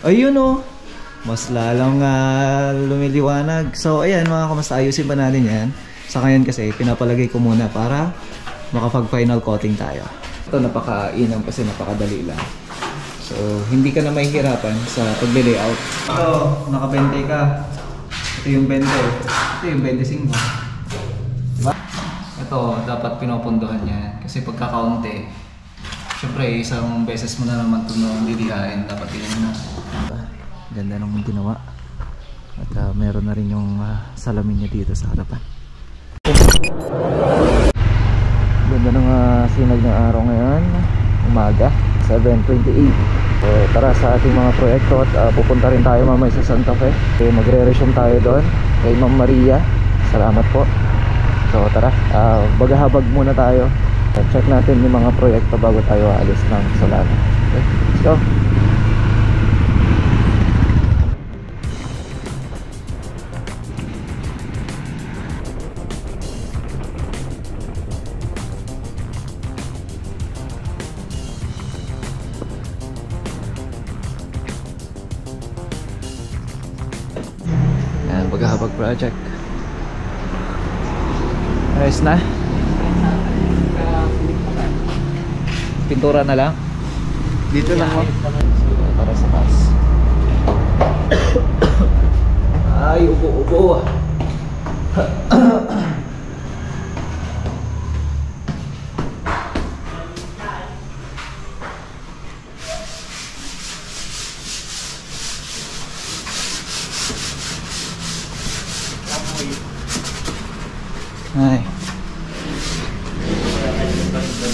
Ayun oh. Mas lalong lumiliwanag. So ayan mga kamusta, ayusin pa natin yan. Sa ngayon kasi pinapalagay ko muna para makapag final coating tayo. Ito napaka-inam kasi napakadali lang. So hindi ka na mahihirapan sa pag-layout. Ito, naka-20 ka. Ito yung 20. Ito yung 25. Diba? Ito dapat pinopondohan yan. Kasi pagkakaunti, syempre isang beses mo na naman ito lilihain. Dapat yun na. Ganda nung ginawa. At meron na rin yung salamin niya dito sa harapan. Ganda ng sinag ng araw ngayon. Umaga, 7:28. So tara sa ating mga proyekto at pupunta rin tayo mamaya sa Santa Fe. Okay, magre-resume tayo doon kay Ma'am Maria. Salamat po. So tara, bagahabag muna tayo. Check natin yung mga proyekto bago tayo alis ng Solana. Okay, let's go. Paghahabag project. Ayos na. Pintura na lang. Dito lang mo. Para sa taas. Ay, ubo-ubo. Ay.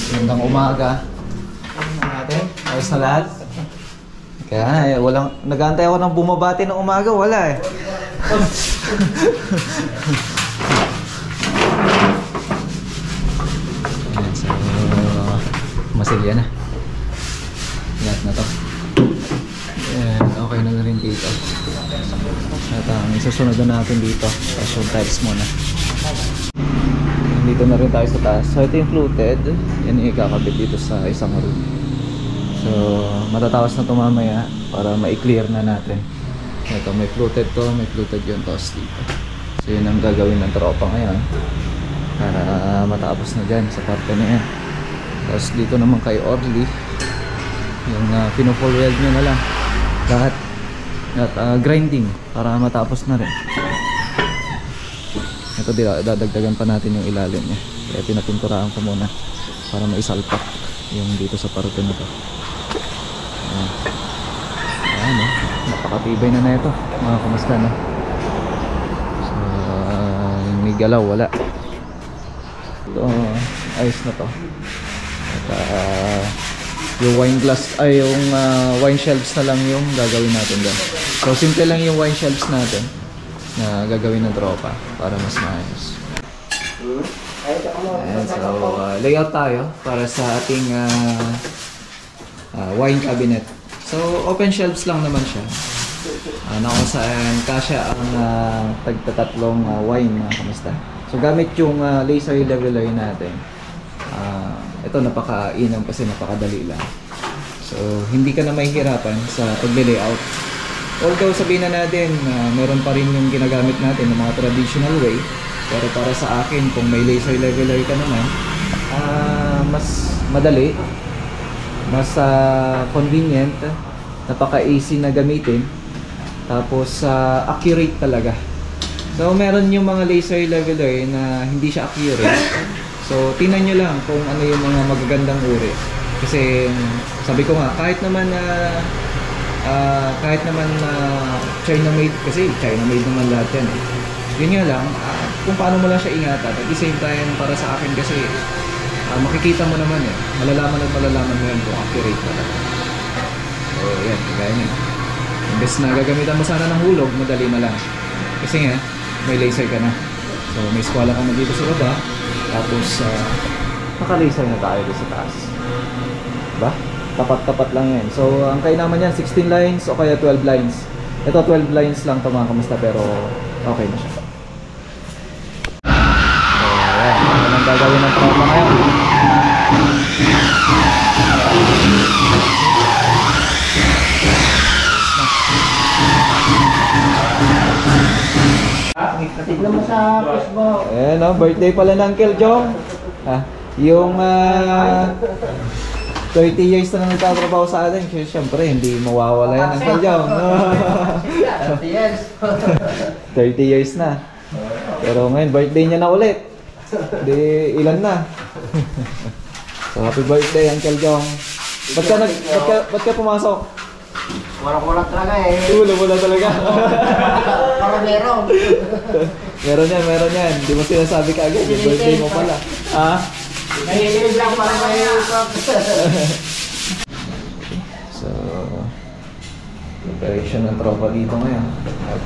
Magandang umaga. Natin, ayos na lahat. Kaya walang, nag-aantay ako ng bumabati ng umaga, wala eh. Ayan, so masilya na. Lahat na to. Ayan, okay na rin dito. At ang isusunod na natin dito, tapos yung tiles muna. Dito na rin tayo sa taas. So ito yung fluted. Yan yung ikakabit dito sa isang room. So matatawas na ito mamaya para ma-clear na natin. Ito may fluted to, may fluted yung toss dito. So yun ang gagawin ng tropa ngayon para matapos na dyan sa parte na yan. Tapos dito naman kay Orly, yung pino-full weld nyo na lang lahat at grinding para matapos na rin. Ito dadagdagan pa natin yung ilalim niya. Kaya pinapinturahan ko muna para maisalpak yung dito sa parte na to. Ayan o, napakatibay na ito mga kamusta na. So yung may galaw wala. Ito ayos na to. At yung wine glass ay yung wine shelves na lang yung gagawin natin doon. So simple lang yung wine shelves natin na gagawin ng tropa para mas maayos. Ayan, so layout tayo para sa ating wine cabinet. So open shelves lang naman siya. Na kung saan kasya ang tagtatatlong wine mga kamusta. So gamit yung laser leveler natin. Ito napaka-inam kasi napakadali lang. So hindi ka na mahihirapan sa pag-layout. Although sabihin na natin meron pa rin yung ginagamit natin ng mga traditional way, pero para sa akin kung may laser leveler ka naman, mas madali, mas convenient, napaka-easy na gamitin, tapos accurate talaga. So meron yung mga laser leveler na hindi siya accurate. So tingnan nyo lang kung ano yung mga magagandang uri. Kasi sabi ko nga, kahit naman China made, kasi China made naman lahat yan eh. Yun nga lang, kung paano mo lang siya ingatan. At the same time, para sa akin kasi makikita mo naman eh, malalaman mo yan kung accurate talaga. So yan, kagaya niya. Imbes na gagamitan mo sana ng hulog, madali na lang. Kasi nga, may laser ka na. So may skwala ka na dito sa baba, tapos naka-laser na tayo dito sa taas. Diba? Tapat-tapat lang yan. So ang kainaman yan 16 lines o kaya 12 lines. Ito 12 lines lang ito mga kamusta, pero okay na siya. So ayan, ano ang gagawin ng tropa ngayon? Tignan mo sa Facebook. Ayan o, birthday pala ng Uncle Jong. Yung 30 years na nagtatrabaho sa atin, siyempre hindi mawawala yan Uncle Jong. 30 years. 30 years na. Pero ngayon, birthday niya na ulit. Di ilan na. So happy birthday Uncle Jong. Ba't ka pumasok? Wala talaga eh. Wala talaga. Para meron. Meron yan. Di mo sinasabi ka agad, yung birthday mo pala. Nahihilig lang para may So, preparation ng tropa dito ngayon. At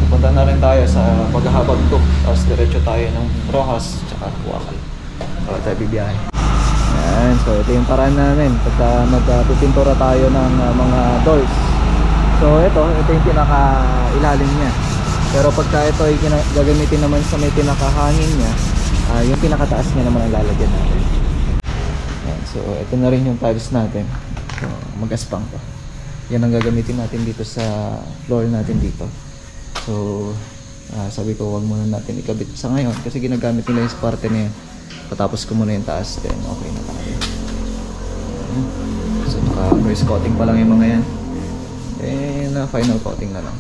pupunta na rin tayo sa paghahabag to. Tapos diretso tayo ng Rojas tsaka Huacal. Para tayo bibiyahe. Yan, so ito yung paraan namin pagka magpipintura tayo ng mga doors. So ito yung pinaka-ilalim niya. Pero pagka ito ay gagamitin naman sa may pinaka-hangin niya, yung pinakataas niya naman ang lalagyan natin. Yan, so ito na rin yung tiles natin. So mag-aspang to. Yan ang gagamitin natin dito sa floor natin dito. So sabi ko wag muna natin ikabit sa ngayon kasi ginagamit nila yung sa parte na yan. Patapos ko muna yung taas, then okay na tayo. So naka-first coating pa lang yung mga yan. Then final coating na lang.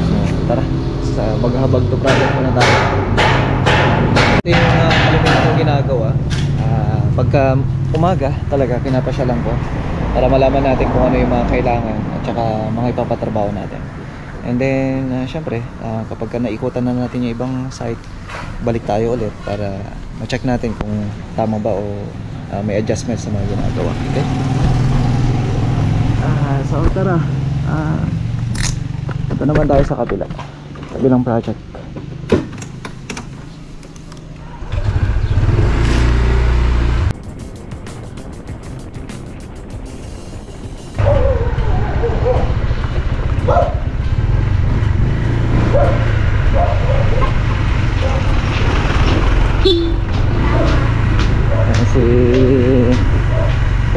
So tara, sa maghahabag to project muna tayo. Ito yung aluminum kong ginagawa. Pagka umaga talaga pinapasyalan ko para malaman natin kung ano yung mga kailangan at saka mga ipapatrabaho natin. And then syempre kapag naikutan na natin yung ibang site, balik tayo ulit para ma-check natin kung tama ba o may adjustment sa mga ginagawa. Okay? So tara, ito naman tayo sa kabilang project.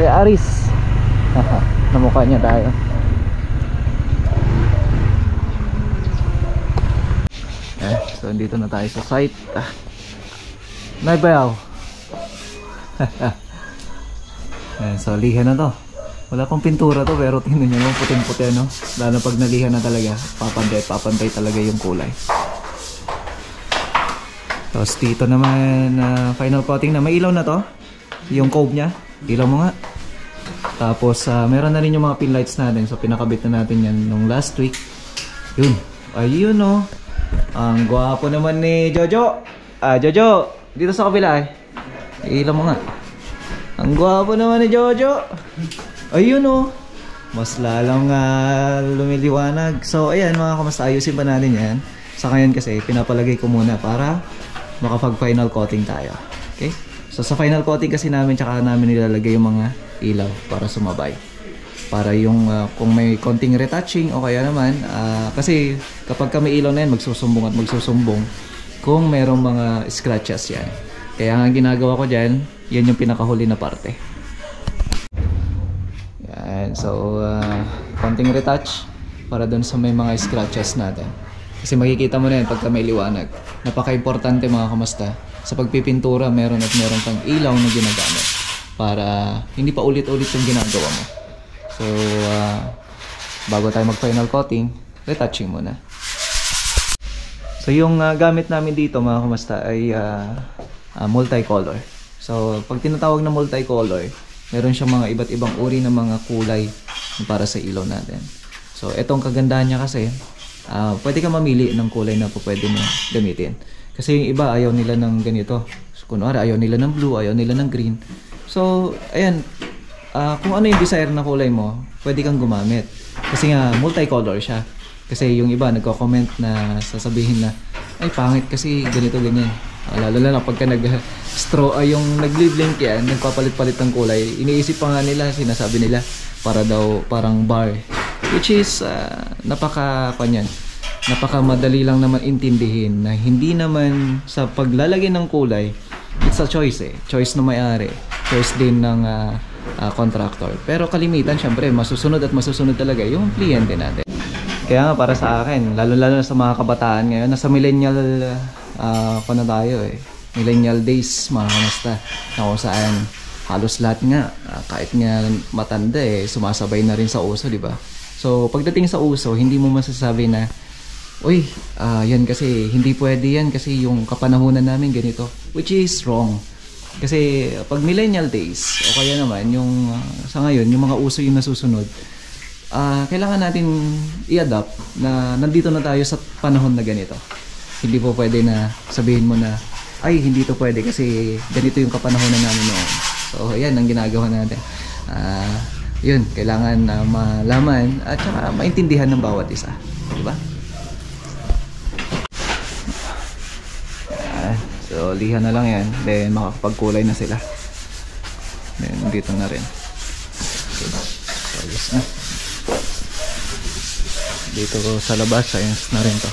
Si Aris namukha niya tayo. So dito na tayo sa site. Naibayaw. So liha na to. Wala pang pintura to pero tingnan nyo naman puting-puti no. Lalo pag naliha na talaga, papantay talaga yung kulay. Tapos dito naman final coating na. May ilaw na to. Yung cove nya. Ilaw mo nga. Tapos meron na rin yung mga pin lights natin. So pinakabit na natin yan nung last week. Yun. Ayun no. Ang gwapo naman ni Jojo. Jojo. Dito sa kabila eh. Ilaw mo nga. Ang gwapo naman ni Jojo. Ayun no. Mas lalong lumiliwanag. So ayan mga kamusta. Ayusin pa natin yan. Sa ngayon kasi pinapalagay ko muna para makapag final coating tayo. Okay? So sa final coating kasi namin tsaka namin nilalagay yung mga ilaw para sumabay. Para yung kung may konting retouching o kaya naman kasi kapag may ilaw na yan magsusumbong at magsusumbong kung merong mga scratches yan. Kaya ang ginagawa ko dyan, yan yung pinakahuli na parte. Yan. So konting retouch para dun sa may mga scratches natin. Kasi makikita mo na yan pagka may liwanag. Napaka-importante mga kamusta. Sa pagpipintura, meron at meron kang ilaw na ginagamit para hindi pa ulit-ulit yung ginagawa mo. So, bago tayo mag-final coating, retouching muna. So, yung gamit namin dito mga kamusta ay multicolor. So, pag tinatawag na multicolor, meron siyang mga iba't ibang uri ng mga kulay para sa ilaw natin. So, etong kagandahan niya kasi, pwede ka mamili ng kulay na pwede mo gamitin. Kasi yung iba ayaw nila ng ganito. So, kunwari ayaw nila ng blue, ayaw nila ng green. So, ayan, kung ano yung desire na kulay mo, pwede kang gumamit. Kasi nga, multicolor siya. Kasi yung iba nagko-comment na sasabihin na, ay pangit kasi ganito, ganyan. Lalo na pagka yung nag-blink yan, nagpapalit-palit ng kulay. Iniisip pa nga nila, sinasabi nila, para daw parang bar. Which is, napakamadali lang naman intindihin na hindi naman sa paglalagay ng kulay, it's a choice eh. Choice ng may-ari. Choice din ng contractor. Pero kalimitan, syempre, masusunod at masusunod talaga yung kliyente natin. Kaya nga para sa akin, lalo-lalo na sa mga kabataan ngayon, nasa millennial na tayo eh. Millennial days, mga kamusta. Na kung saan halos lahat nga, kahit nga matanda eh, sumasabay na rin sa uso, di ba? So, pagdating sa uso, hindi mo masasabi na, uy, yan kasi, hindi pwede yan kasi yung kapanahunan namin ganito. Which is wrong. Kasi pag millennial days, o kaya naman, yung sa ngayon, yung mga uso yung nasusunod, kailangan natin i-adapt na nandito na tayo sa panahon na ganito. Hindi po pwede na sabihin mo na, ay, hindi to pwede kasi ganito yung kapanahonan namin noon. So, yan ang ginagawa natin. Yun, kailangan na malaman at saka maintindihan ng bawat isa. Diba? So, lihan na lang yan. Then, makakapagkulay na sila. Then, dito na rin. So, ayos na. Dito sa labas, ayos na rin to.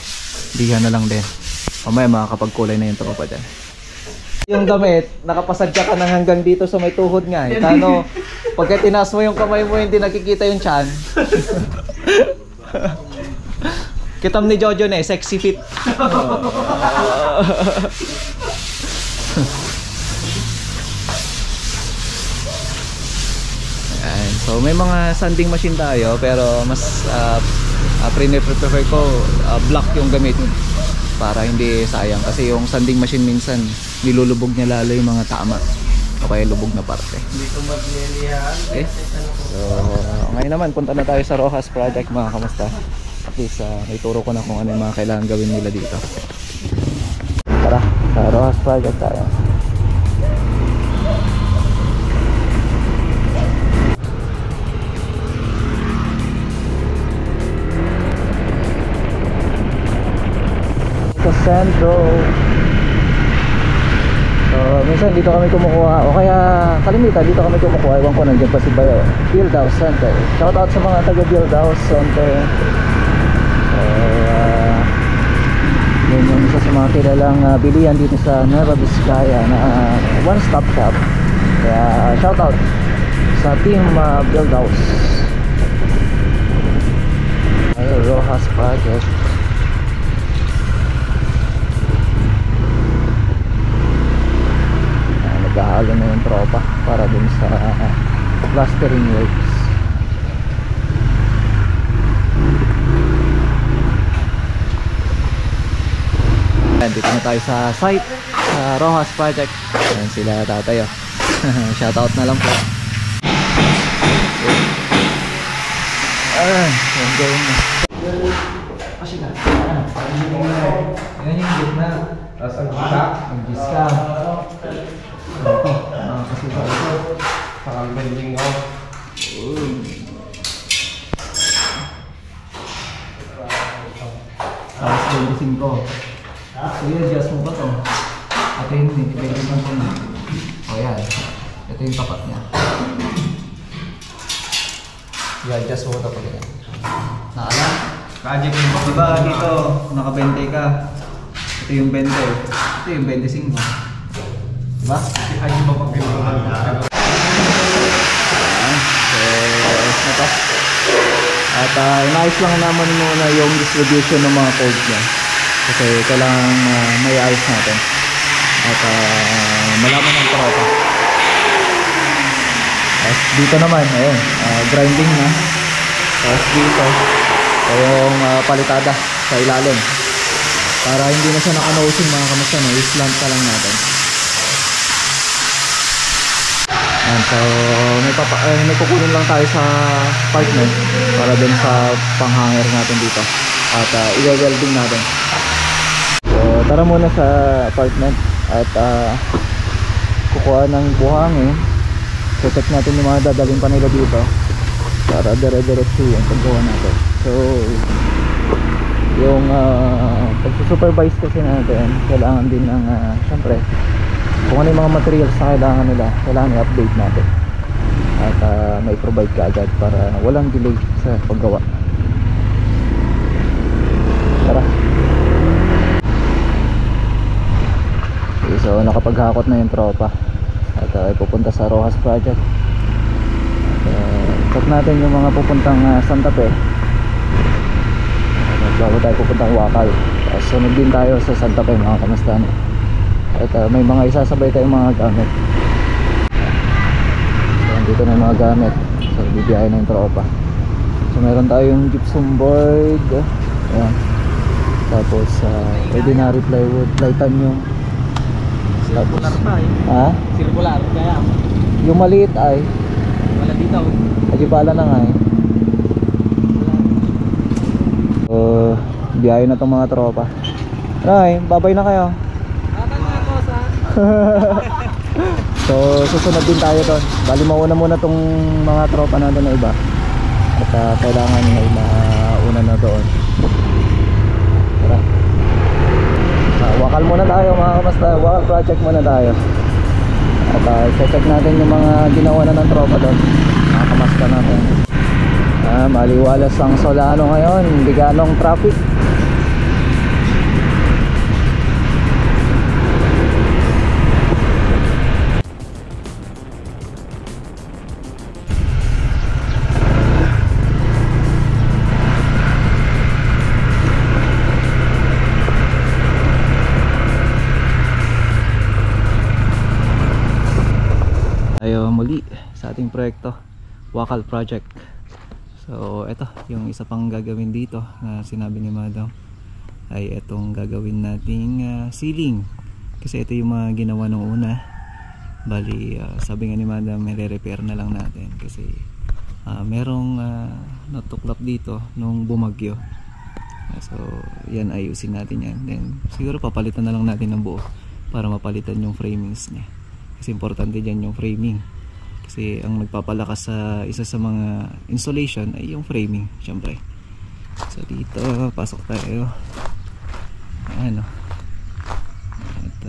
Lihan na lang din. Mamaya makakapagkulay na yung tropa dyan. Yung damit, nakapasadya ka na hanggang dito sa may tuhod nga eh. Tano, pagka tinaas mo yung kamay mo, hindi nakikita yung tiyan. Kitam ni Jojo na eh, sexy fit. Ayan. So may mga sanding machine tayo pero mas prefer ko black yung gamitin para hindi sayang kasi yung sanding machine minsan nilulubog niya lalo yung mga tama o kaya lubog na parte. Okay? So ngayon naman punta na tayo sa Rojas Project mga kamusta. At least may turo ko na kung ano yung mga kailangan gawin nila dito. Tara, sa Rojas Project tayo. Sa sentro. So minsan dito kami kumukuha o kaya kalimitan dito kami kumukuha. Ewan ko nandiyan pa si Bayo. Buildhouse Center. Shout out sa mga taga Buildhouse Center. Yun yung isa sa mga kilalang bilihan dito sa Nueva Vizcaya na one-stop shop. Kaya shout out sa team Buildhouse. Rojas Project. Naghahalo na yung tropa para dun sa plastering works. Dito na tayo sa site sa Rojas Project. Ayan sila tatayo. Shoutout na lang po. Ayan yung gitna. Tapos ang gisa. Ang gisa. Ito. Kasi ito. Parang bending ko. Tapos bending ko. So i-adjust mo ba ito? Ito hindi, depende mo ito na. O yan, ito yung tapat niya. I-adjust mo ito pag yan. Nakala? Project yung diba dito, naka-20 ka. Ito yung 20. Ito yung 25. Diba? Ay, yung ba pag pinagawa? So, ayos na ito. At inayos lang naman muna yung distribution ng mga codes niya. Kasi kailangan may ayos natin at malaman ng tropa. Tapos dito naman, ayun, grinding na. Tapos dito, yung palitada sa ilalim para hindi na siya naka-nosing mga kamusta, no? I-slant ka lang natin. And so may kukunin lang tayo sa partner para dun sa panghanger natin dito at i-welding natin. So tara muna sa apartment at kukuha ng buhangin. So check natin yung mga dadalhin pa nila dito para dire-diretso yung paggawa natin. So yung pag-supervise kasi natin kailangan din ng syempre kung ano yung mga materials na kailangan nila, kailangan i-update natin at may provide ka agad para walang delay sa paggawa. Tara. Okay, so nakapaghakot na yung tropa at pupunta sa Rojas Project. Check natin yung mga pupuntang Santa Fe. bago tayo pupuntang Wakal. Sunod din tayo sa Santa Fe mga kamastan. At may mga isasabay tayong mga gamit. So dito na yung mga gamit. So bibiyahe na yung tropa. So meron tayong gypsum board. Ayan. Tapos ordinary plywood, titanium. Circular pa eh. Ha? Circular kaya. Yung maliit ay Wala dito. ajibala na nga eh. So biyahe na tong mga tropa. Ay, babay na kayo. Babay mga kosa. So susunod din tayo doon. Bali mauna muna tong mga tropa natin na iba. At kailangan may mauna na doon. Tara. Wakal muna tayo mga kamasta. Wakal project muna tayo. At check natin yung mga ginawa na ng tropa doon. Mga kamasta natin. Maliwalas ang Solano ngayon. Hindi ganong traffic. Tayo muli sa ating proyekto, Wakal Project. So eto yung isa pang gagawin dito na sinabi ni Madam ay etong gagawin nating ceiling, kasi ito yung mga ginawa nung una. Bali sabi nga ni Madam i-repair na lang natin kasi merong natuklap dito nung bumagyo. So yan, ayusin natin yan, then siguro papalitan na lang natin ng buo para mapalitan yung framings niya. Kasi importante dyan yung framing. Kasi ang nagpapalakas sa isa sa mga installation ay yung framing, syempre. So dito, pasok tayo. Ayan o. At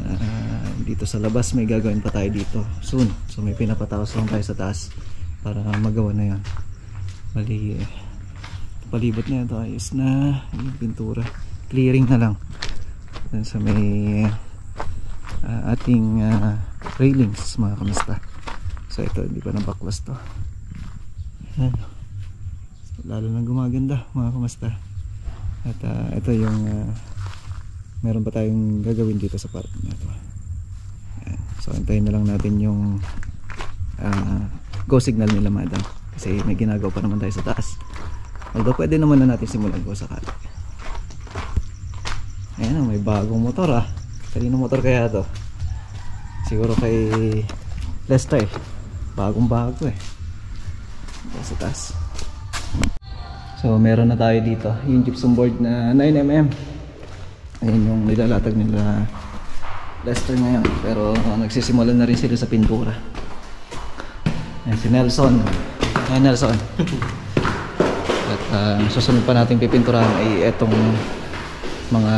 dito sa labas may gagawin pa tayo dito soon. So may pinapataos lang tayo sa taas para magawa na yan. Bali, palibot na ito, ayos na yung pintura. Clearing na lang. Then sa may ating railings mga kamasta. So ito hindi pa nabaklas to. Ayan. So, lalo na gumaganda mga kamasta. At ito yung meron pa tayong gagawin dito sa part na ito. Ayan. So antayin na lang natin yung go signal nila Madam, kasi may ginagawa pa naman tayo sa taas. Although pwede naman na natin simulan ko sakali. Ayan, may bagong motor Kanino motor kaya to? Siguro kay Lester. Bagong bago sa taas. So meron na tayo dito yung gypsum board na 9mm. Ayun yung nilalatag nila Lester ngayon. Pero nagsisimulan na rin sila sa pintura. Ayan si Nelson. Ayan Nelson. At susunod pa natin pipinturahan ay etong mga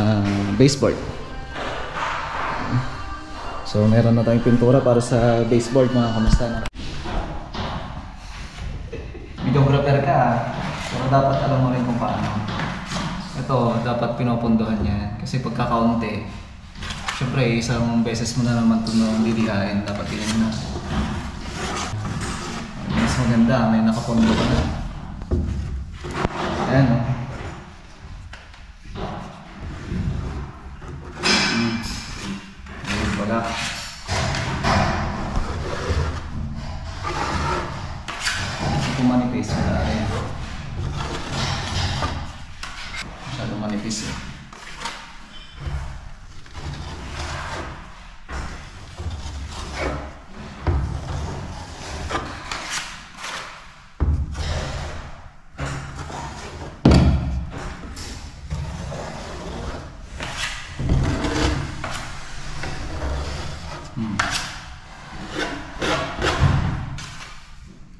baseboard. So meron na tayong pintura para sa baseboard mga kamusta na. Videographer ka pero dapat alam mo rin kung paano. Ito dapat pinopondohan yan kasi pagkakaunti, syempre isang beses mo na naman ito lilihain, dapat yun na. Mas maganda, may nakapondo ka na. Ayan Wala. Kung manipis wala rin. Masyadong manipis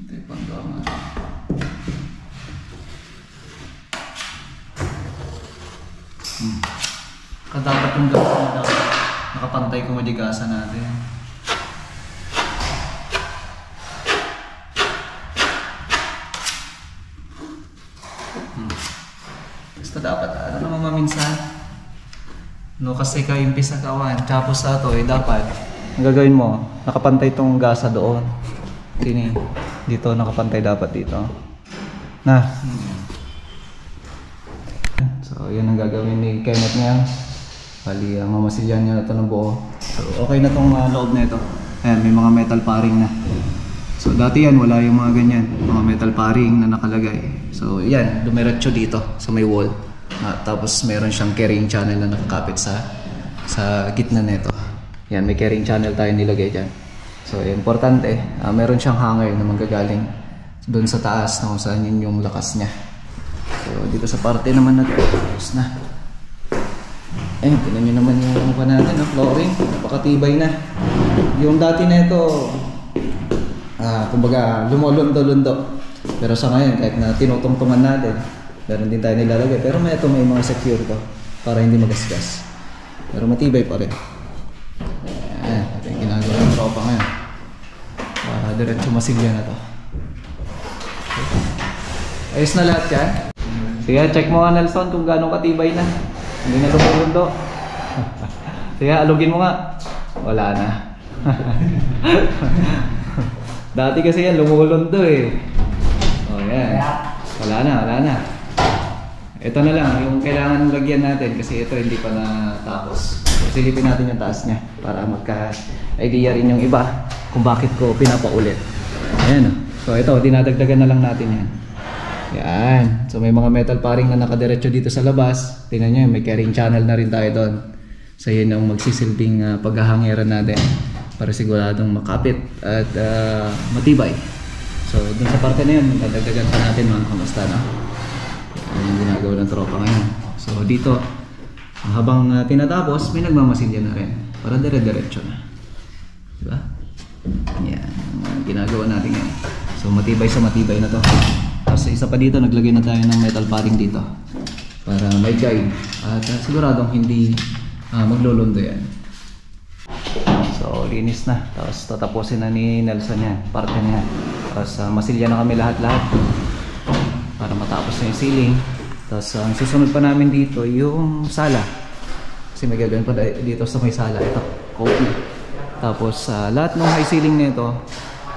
Ito yung panggawa. Dapat yung gasa na dapat nakapantay kung madigasa natin. Basta dapat ano naman maminsan. No, kasi kaimpis na kawan. Tapos sa ito dapat ang gagawin mo, nakapantay itong gasa doon. Dito nakapantay dapat dito. Na. So So yun ang gagawin ni Kenneth ngayon. Bali, mamasilyan niya na ito ng buo. So okay na tong loob na ito. Ayan, may mga metal paring na. So dati yan, wala yung mga ganyan, mga metal paring na nakalagay. So yan, dumiretso dito sa may wall. Tapos meron siyang carrying channel na nakakapit sa gitna nito. Yan, may carrying channel tayo nilagay dyan. So importante, meron siyang hanger na manggagaling doon sa taas na kung saan yun yung lakas niya. So dito sa parte naman natin, tapos na. Ayun, tinan nyo naman yung mukha natin, flooring, napakatibay na. Yung dati na ito, kumbaga lumolundo-lundo. Pero sa ngayon, kahit na tinutungtungan natin, meron din tayo nilalagay. Pero may mga secure to para hindi magasgas. Pero matibay pa rin. Ayan, ito yung ginagawa ng tropa ngayon. Diretso masilya na to. Ayos na lahat yan. Sige, check mo nga Nelson kung gano'ng katibay na. Hindi na lumulundo. Sige, alugin mo nga. Wala na. Dati kasi yan, lumulundo eh. O yan. Wala na. Ito na lang, yung kailangan lagyan natin kasi ito hindi pa natapos. Silipin natin yung taas niya para magka-idea rin yung iba kung bakit ko pinapaulit. Ayan o. So ito, dinadagdagan na lang natin yan. Yan. So may mga metal paring na nakadiretso dito sa labas. Tingnan nyo, may carrying channel na rin tayo doon. So yun ang magsisilbing paghahangiran natin para siguradong makapit at matibay. So dun sa parte na yun, dadagdagan pa natin mga kamusta na. Yan yung ginagawa ng tropa ngayon. So dito, habang tinatapos, may nagmamasilya na rin para dire-diretso na. Diba? Yan, ginagawa natin yan. So matibay sa matibay na to. Tapos isa pa dito, naglagay na tayo ng metal padding dito para may guide at siguradong hindi maglulundo yan. So linis na. Tapos tatapusin na ni Nelson yan, parte niya. Tapos masilya na kami lahat-lahat para matapos na yung ceiling. Tapos ang susunod pa namin dito yung sala. Kasi may gagawin pa dito sa may sala. Ito, coffee. Tapos lahat ng high ceiling nito,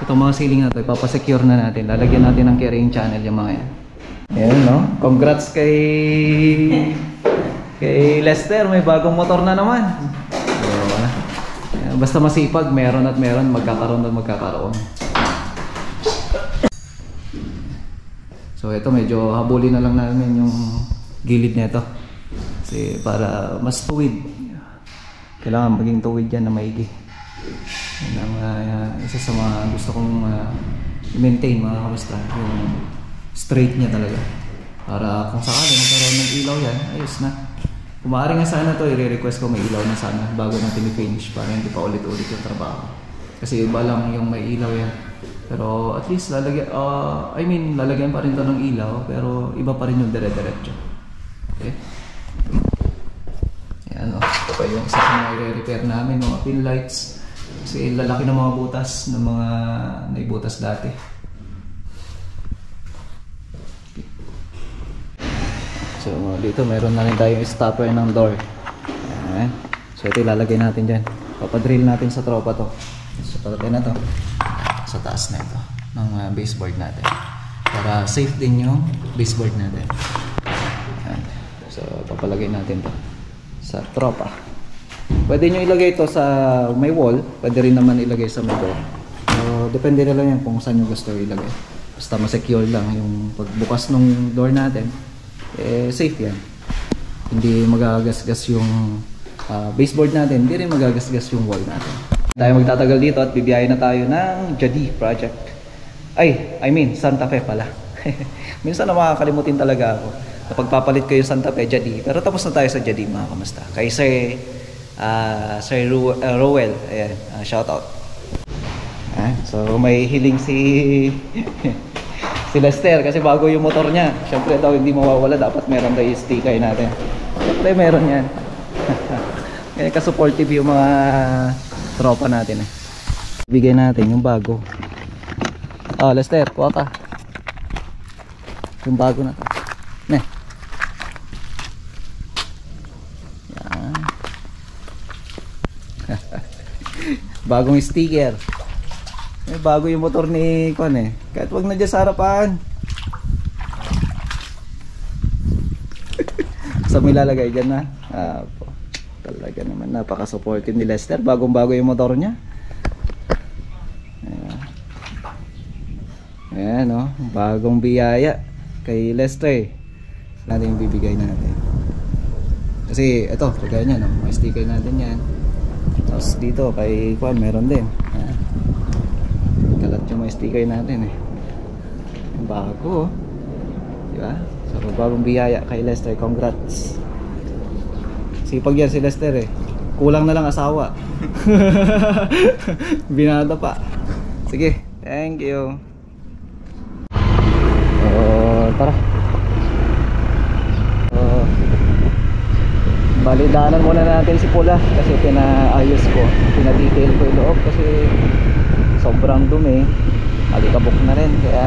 itong mga ceiling na ito, ipapasecure na natin. Lalagyan natin ng carrying channel yung mga yan. Ayan, no? Congrats kay Lester. May bagong motor na naman. So, basta masipag, meron at meron, magkakaroon at magkakaroon. So ito, medyo habulin na lang namin yung gilid nito. Kasi para mas tuwid. Kailangan maging tuwid yan na maigi. Yan ang isa sa mga gusto kong i-maintain mga kamusta, yung straight niya talaga para kung sakali magkaroon ng ilaw yan, ayos na. Kung maaari nga sana to, i-request ko may ilaw na sana bago natin i-finish para hindi pa ulit-ulit yung trabaho kasi iba lang yung may ilaw yan, pero at least lalagyan, lalagyan pa rin to ng ilaw pero iba pa rin yung dire-diretso. Okay, yan o, ito pa yung isa sa mga i-repair namin, mga pin lights. Kasi lalaki ng mga butas ng mga naibutas dati. So dito meron na rin tayong stopper ng door. Ayan. So ito ilalagay natin dyan. Papadrill natin sa tropa to. So palagay na to sa taas na ito ng baseboard natin para safe din yung baseboard natin. Ayan. So papalagay natin to sa tropa. Pwede nyo ilagay ito sa may wall, pwede rin naman ilagay sa may door. So, depende na lang yan kung saan nyo gusto ilagay. Basta ma-secure lang yung pagbukas ng door natin, safe yan. Hindi magagasgas yung baseboard natin, hindi rin magagasgas yung wall natin. Tayo magtatagal dito at bibiyahin na tayo ng Jadi project. Santa Fe pala. Minsan na makakalimutin talaga ako. Napagpapalit ko yung Santa Fe, Jadi. Pero tapos na tayo sa Jadi mga kamusta. Kay Sir Rowell, ayan, shout out. So may hiling si Lester kasi bago yung motor niya. Syempre daw hindi mawawala, dapat meron tayo sticker natin. Syempre meron yan. Kaya ka-supportive yung mga tropa natin eh. Bigay natin yung bago. Lester, kuha ka. Yung bago na to. Bagong sticker. Bago yung motor ni Kon eh. Kahit wag na dyan sa harapan. So may lalagay dyan na. Po. Talaga naman napaka-supportive ni Lester. Bagong-bago yung motor niya. Ayan. Ayan o. Bagong biyaya kay Lester. Natin yung bibigay natin. Kasi ito, kagaya niya, no? May sticker natin yan. Tapos dito kay Juan meron din. Ayan. Kalat yung may sticker natin eh. Bago, diba? So bagong biyaya kay Lester, congrats. Sipag yan si Lester eh. Kulang na lang asawa. Binata pa. Sige, thank you. Tara. Balidaanan muna natin si Pula kasi pinaayos ko, pinadetail ko yung loob kasi sobrang dumi, alikabok na rin, kaya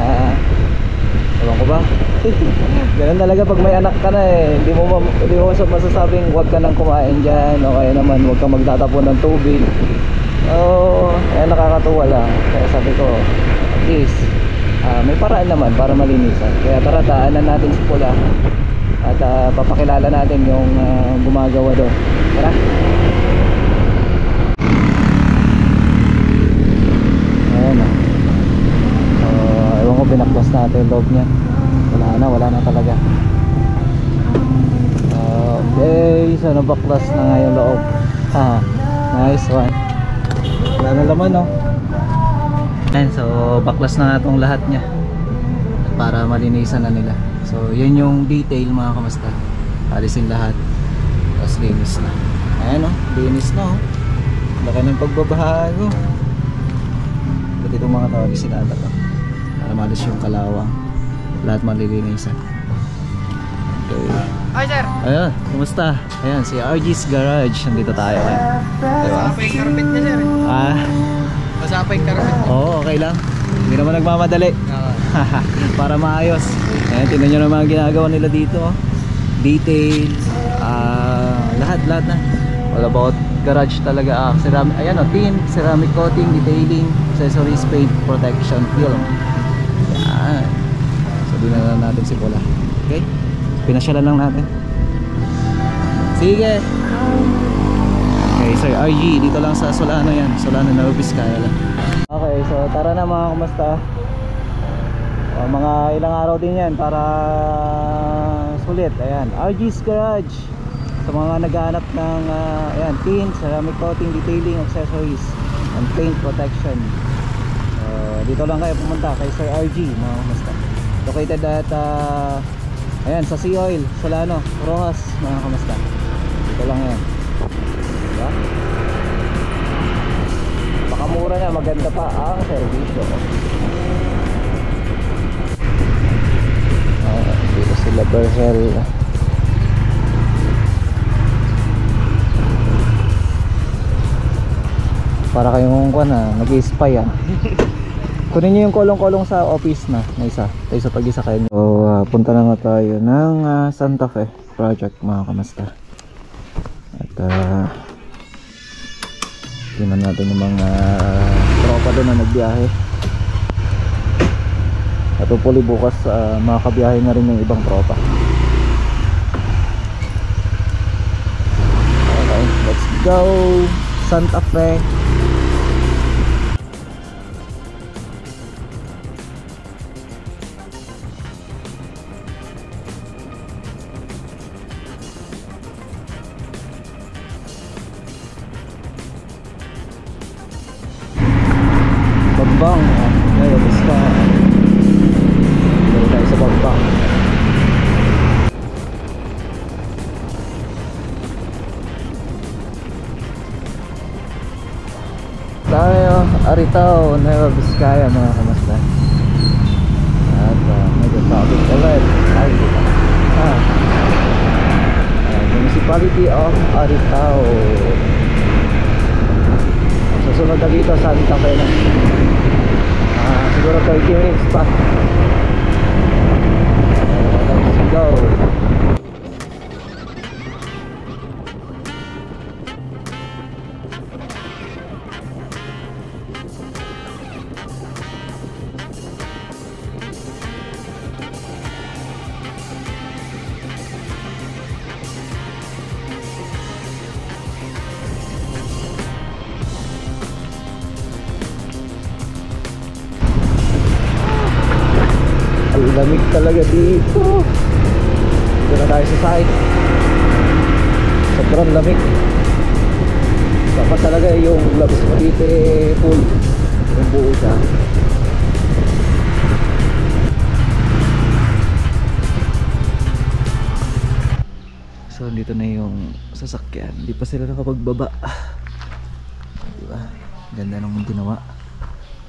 ewan ko ba. Ganun talaga pag may anak ka na eh, hindi mo masasabing huwag ka nang kumain dyan o kaya naman huwag kang magtatapon ng tubig. Kaya nakakatuwa lang, kaya sabi ko at least may paraan naman para malinisan, kaya tara daanan natin si Pula at papakilala natin yung gumagawa doon. Tara. Ayan o. Ewan ko, binaklas natin yung loob niya. Wala na talaga. Okay, so nabaklas na nga yung loob. Nice one. Wala na laman o. Ayan, so baklas na nga itong lahat niya para malinisan na nila. So yun yung detail mga kamusta. Alisin lahat. Tapos linis na. Ayan o, linis na o. Laki ng pagbabago. Ba't itong mga tao alisin ata to para malis yung kalawang. Lahat malilinisan. Okay. Hi sir! Ayan, kumusta? Ayan, si RG's Garage. Nandito tayo ngayon. Diba? Basa pa yung carpet niya sir. Basa pa yung carpet niya. Oo, okay lang. Hindi naman nagmamadali. Para maayos. Ayan, tingnan nyo naman ang ginagawa nila dito. Detail, lahat na. All about garage talaga. Ayan o, tin, ceramic coating, detailing, accessories, paint, protection, film. Ayan. So dinala natin si Pula. Okay, pinasyalan lang natin. Sige. Okay, Sir RG, dito lang sa Solano yan. Solano, Nueva Vizcaya lang. Okay, so tara na mga kamusta. Mga ilang araw din yan para sulit. Ayan, RG's Garage. Sa mga naghahanap ng ayan, tint, ceramic coating, detailing, accessories, and paint protection. Dito lang kayo pumunta kay Sir RG mga kamusta. Located at ayan, sa Sea Oil, Solano, Rojas mga kamusta. Dito lang yan. Diba? Pakamura na, maganda pa ang servisyo. Dito sila Berhel. Para kayong nag-i-spy kunin nyo yung kolong-kolong sa office na isa tayo sa pag-isa kayo. So punta na nga tayo ng Santa Fe project mga kamusta. At tingnan natin yung mga tropa doon na nagbiyahe. At hopefully bukas makakabiyahe na rin yung ibang tropa. Okay, let's go Santa Fe. Bagbang, ngayon basta dito tayo sa Bagbang. Tayo Aritao, Nueva Vizcaya mga kamusta. At medyo traffic ulit. Municipality of Aritao. Susunod na dito Santa Fe na. Siguro 30 minutes pa. Let's go. lamig talaga dito. Dito na tayo sa site. Sobrang lamig. Dapat talaga yung gloves mo dito full. Yung buo siya. So dito na yung sasakyan. Hindi pa sila nakapagbaba. Diba? Ganda nung ginawa.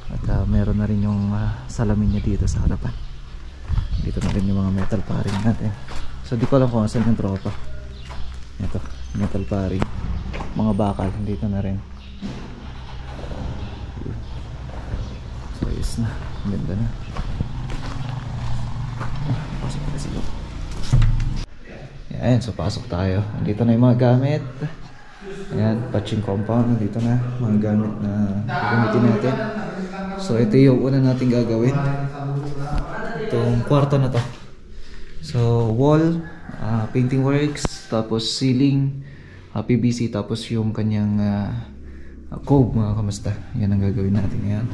At meron na rin yung salamin niya dito sa harapan. Dito na rin yung mga metal paring natin. So di ko alam kung saan yung tropa. Ito, metal paring. Mga bakal, dito na rin. So ayos na. Ganda na. Pasok na sila. Ayan, so pasok tayo. Dito na yung mga gamit. Ayan, patching compound. Dito na, mga gamit na gagamitin natin. So ito yung una natin gagawin. Itong kwarto na to. So wall, painting works, tapos ceiling, PVC, tapos yung kanyang cove, mga kamusta. Yan ang gagawin natin ngayon.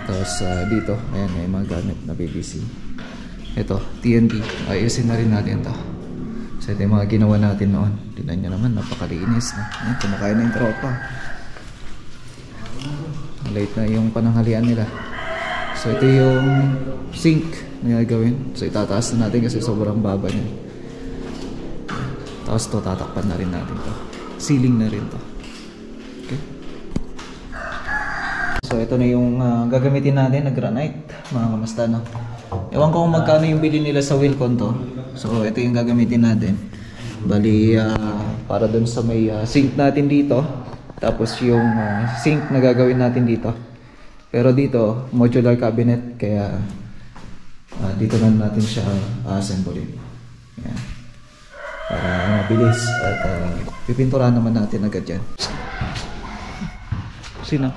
Tapos dito, ayan, may mga gamit na PVC. Ito, TNT. Ayusin na rin natin to. So ito yung mga ginawa natin noon. Tignan nyo naman, napakalinis na. Ayan, kumakain na yung tropa. Late na yung pananghalian nila. So ito yung sink na gagawin. So itataas na natin kasi sobrang baba niya. Tapos to, tatakpan na rin natin to. Ceiling na rin to. Okay. So ito na yung gagamitin natin na granite, mga kamusta, no? Ewan ko kung magkano yung bili nila sa Wilcon to. So ito yung gagamitin natin. Bali para dun sa may sink natin dito. Tapos yung sink na gagawin natin dito. Pero dito modular cabinet, kaya dito na natin siya assemblein. Yan. Para mabilis at pipinturahan naman natin agad yan. Sino?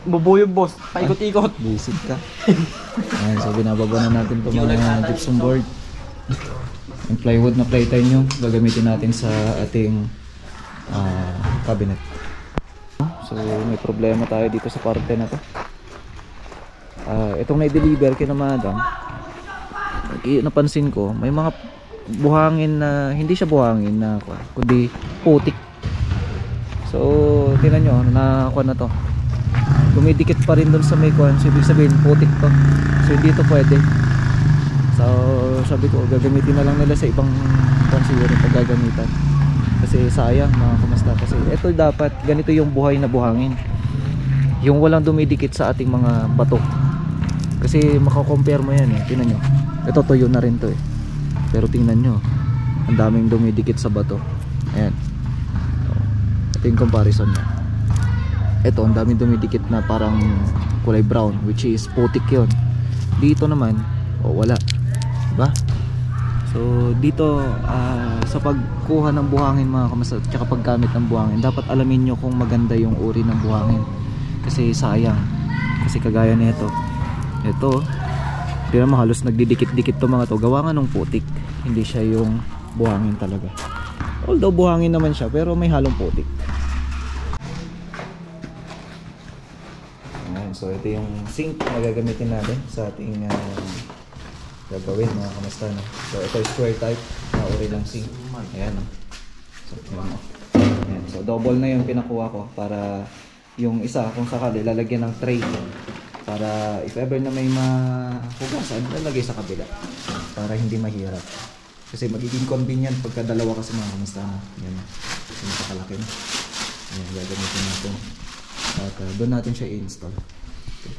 Bubuyo boss, paikot-ikot. Visit ka. Ayan, so binababa na natin itong mga gypsum board. Yung plywood na playtime nyo, gagamitin natin sa ating cabinet. So may problema tayo dito sa parte na to. Itong na-deliver kina madam, napansin ko may mga buhangin na hindi siya buhangin na kundi putik. So tingnan nyo, nakakuha na to. Dumidikit pa rin dun sa may kuhan. So ibig sabihin putik to. So hindi to pwede. So sabi ko gagamitin na lang nila sa ibang kuhan siguro pag gagamitan. Kasi sayang, mga kamusta. Kasi ito dapat ganito yung buhay na buhangin. Yung walang dumidikit sa ating mga bato. Kasi makakompare mo yan eh. Tingnan nyo. Ito tuyo na rin to eh. Pero tingnan nyo, ang daming dumidikit sa bato. Ayan. Ito yung comparison niya. Ito, ang daming dumidikit na parang kulay brown, which is putik yun. Dito naman, wala. Diba? So dito sa pagkuha ng buhangin, mga kamusta, tsaka paggamit ng buhangin, dapat alamin nyo kung maganda yung uri ng buhangin. Kasi sayang. Kasi kagaya nito, ito, di naman halos nagdidikit-dikit to mga to. Gawa nga ng putik. Hindi siya yung buhangin talaga. Although buhangin naman siya, pero may halong putik. So ito yung sink na gagamitin natin sa ating gagawin, mga kamusta, no? So ito square type na uri ng sink. Ayan, no? So, ayan. So double na yung pinakuha ko para yung isa kung sakali lalagyan ng tray para if ever na may mahugasan, lalagay sa kabila para hindi mahirap. Kasi magiging convenient pagka dalawa kasi, mga kamusta, no? Ayan, so nakakalaki na. Ayan, gagamitin natin at doon natin siya i-install. Okay.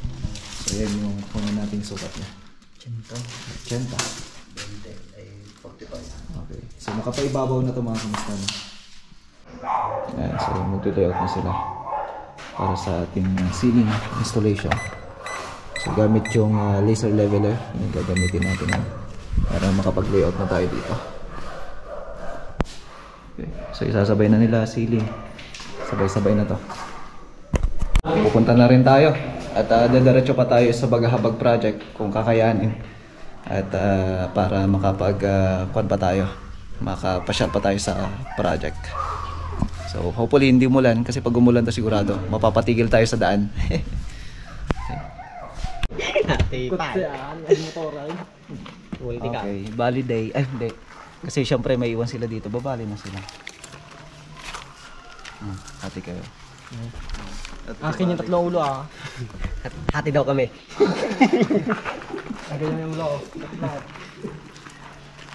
So yan yung kunin natin sukat niya. 80. 20 ay 45. Okay. So nakapaibabaw na ito, mga kamusta, no? Ayan, so mag-layout na sila para sa ating ceiling installation. So gamit yung laser leveler, yung gagamitin natin para makapag-layout na tayo dito. Okay. So isasabay na nila ceiling. Sabay-sabay na to. Pupunta na rin tayo at dadiretso pa tayo sa Bagahabag project kung kakayanin. At para makapag-kuan pa tayo, makapasyal pa tayo sa project. So hopefully hindi umulan, kasi pag umulan to sigurado mapapatigil tayo sa daan. Kutsaan, ang motoran. Okay, bali day. Ay, hindi. Kasi syempre may iwan sila dito. Babali na sila. Hati kayo. Akin yung tatlong ulo ah. Hati daw kami. Akin yung ulo ko.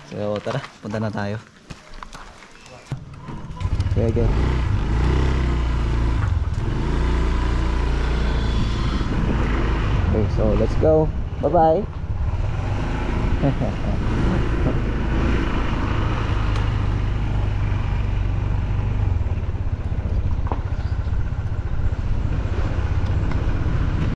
So tara, punta na tayo. Okay. Okay, so let's go. Bye-bye.